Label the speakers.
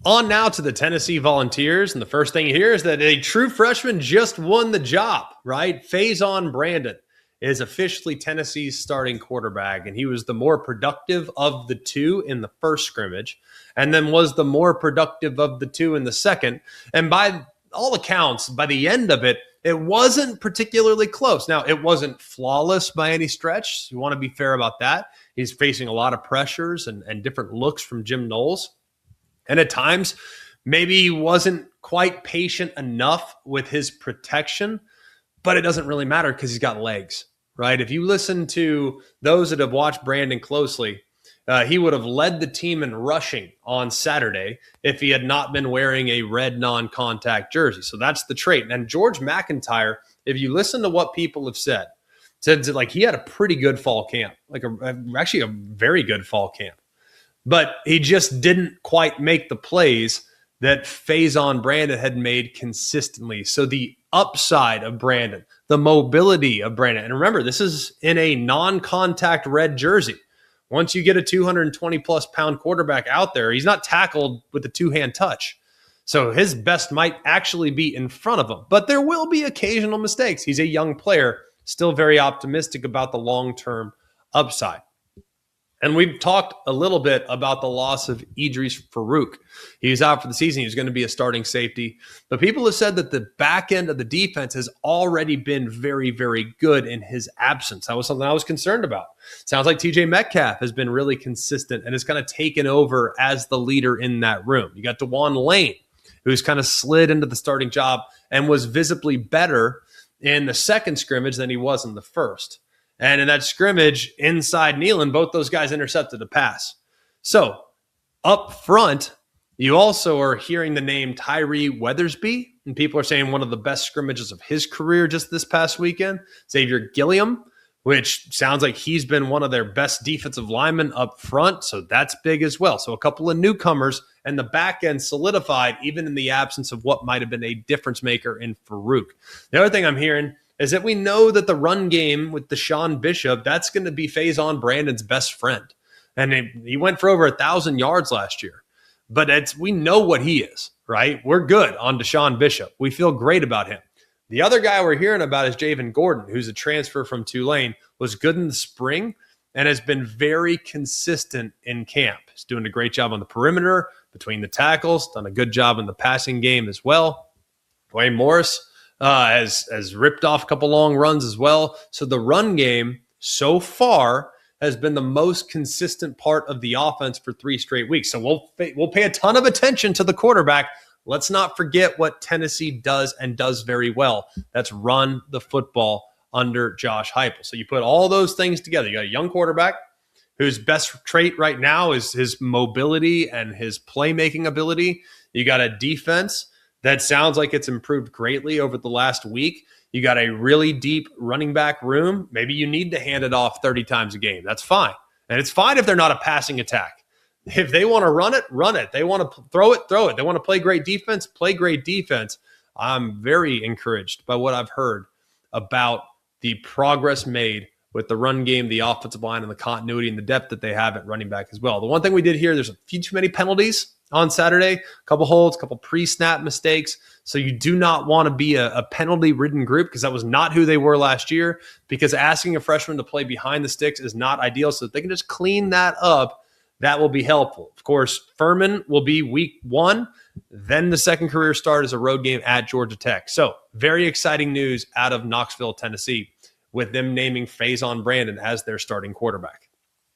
Speaker 1: On now to the Tennessee Volunteers, and the first thing you hear is that a true freshman just won the job, right? Faizon Brandon is officially Tennessee's starting quarterback, and he was the more productive of the two in the first scrimmage, and then was the more productive of the two in the second. And by all accounts, by the end of it, it wasn't particularly close. Now, it wasn't flawless by any stretch. You want to be fair about that. He's facing a lot of pressures and different looks from Jim Knowles. And at times, maybe he wasn't quite patient enough with his protection, but it doesn't really matter because he's got legs, right? If you listen to those that have watched Brandon closely, he would have led the team in rushing on Saturday if he had not been wearing a red non-contact jersey. So that's the trait. And George McIntyre, if you listen to what people have said like he had a pretty good fall camp, actually a very good fall camp. But he just didn't quite make the plays that Faizon Brandon had made consistently. So the upside of Brandon, the mobility of Brandon, and remember, this is in a non-contact red jersey. Once you get a 220-plus pound quarterback out there, he's not tackled with a two-hand touch. So his best might actually be in front of him. But there will be occasional mistakes. He's a young player, still very optimistic about the long-term upside. And we've talked a little bit about the loss of Idris Farouk. He was out for the season. He was going to be a starting safety. But people have said that the back end of the defense has already been very, very good in his absence. That was something I was concerned about. Sounds like TJ Metcalf has been really consistent and has kind of taken over as the leader in that room. You got DeJuan Lane, who's kind of slid into the starting job and was visibly better in the second scrimmage than he was in the first. And in that scrimmage inside Neyland, both those guys intercepted a pass. So up front, you also are hearing the name Tyree Weathersby, and people are saying one of the best scrimmages of his career just this past weekend. Xavier Gilliam, which sounds like he's been one of their best defensive linemen up front, so that's big as well. So a couple of newcomers, and the back end solidified even in the absence of what might have been a difference maker in Farouk. The other thing I'm hearing is that we know that the run game with Deshaun Bishop, that's going to be Faizon Brandon's best friend. And he went for over 1,000 yards last year. But we know what he is, right? We're good on Deshaun Bishop. We feel great about him. The other guy we're hearing about is Javen Gordon, who's a transfer from Tulane, was good in the spring and has been very consistent in camp. He's doing a great job on the perimeter, between the tackles, done a good job in the passing game as well. Dwayne Morris has ripped off a couple long runs as well. So the run game so far has been the most consistent part of the offense for 3 straight weeks. So we'll pay a ton of attention to the quarterback. Let's not forget what Tennessee does and does very well. That's run the football under Josh Heupel. So you put all those things together. You got a young quarterback whose best trait right now is his mobility and his playmaking ability. You got a defense that sounds like it's improved greatly over the last week. You got a really deep running back room. Maybe you need to hand it off 30 times a game. That's fine. And it's fine if they're not a passing attack. If they want to run it, run it. They want to throw it, throw it. They want to play great defense, play great defense. I'm very encouraged by what I've heard about the progress made with the run game, the offensive line, and the continuity and the depth that they have at running back as well. The one thing we did here, there's a few too many penalties on Saturday, a couple holds, a couple pre-snap mistakes. So you do not want to be a penalty-ridden group because that was not who they were last year, because asking a freshman to play behind the sticks is not ideal. So if they can just clean that up, that will be helpful. Of course, Furman will be week 1. Then the second career start is a road game at Georgia Tech. So very exciting news out of Knoxville, Tennessee, with them naming Faizon Brandon as their starting quarterback.